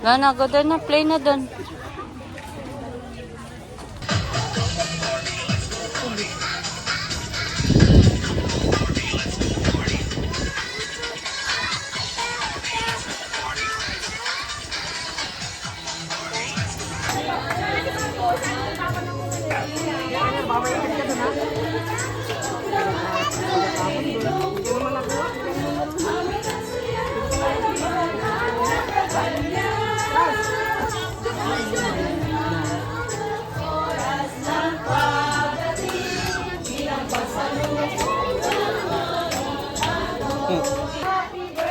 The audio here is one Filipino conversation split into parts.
Lana, go doon na. Play na doon.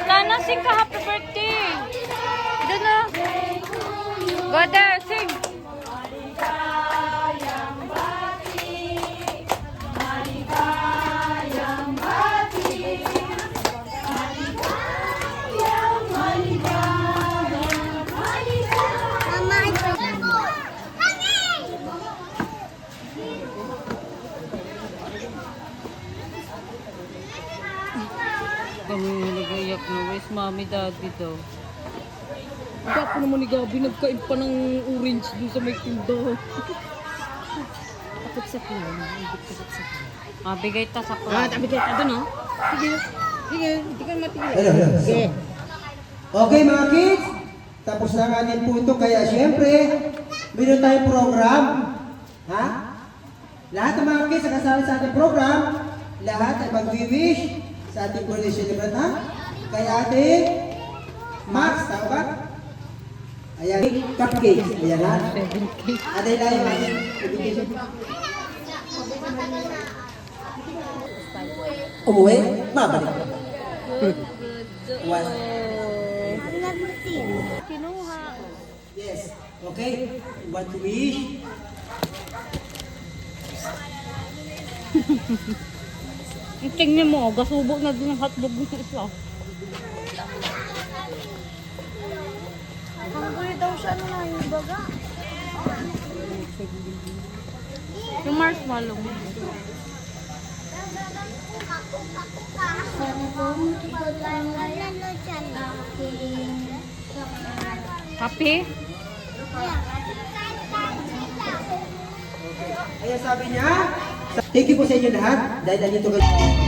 Lana, sing ka happy birthday. Doon na. Go there, sing. Kami nag-iyak na. Where's mommy, daddy daw? Hindi ako naman ni Gabi, nagkain pa ng orange dun sa may tindahan. Takot sa kuwan. Bigay ta sa Ah, club. bigay ka dun, oh. Sige. Sige, hindi ka matigil. Sige. Okay mga kids, tapos na nga din po ito. Kaya syempre, meron tayong program. Ha? Lahat ng mga kids na kasali sa ating program, lahat ay mag-wish sa ating birthday celebrant, ha? Kay ating Max, tama ba? Ayan, cupcakes. Ayan, ha? Aday na yung ating education. Umuwi, mabalik. One. Kinuha. Yes. Okay. What to wish? Tingnan mo, gasubog na din ang hotdog ng isa. Hungry daw siya na yung baga. Yung marshmallow. Happy? Ayan sabi niya. Thank you po sa inyo lahat. Dahil nandito kayo.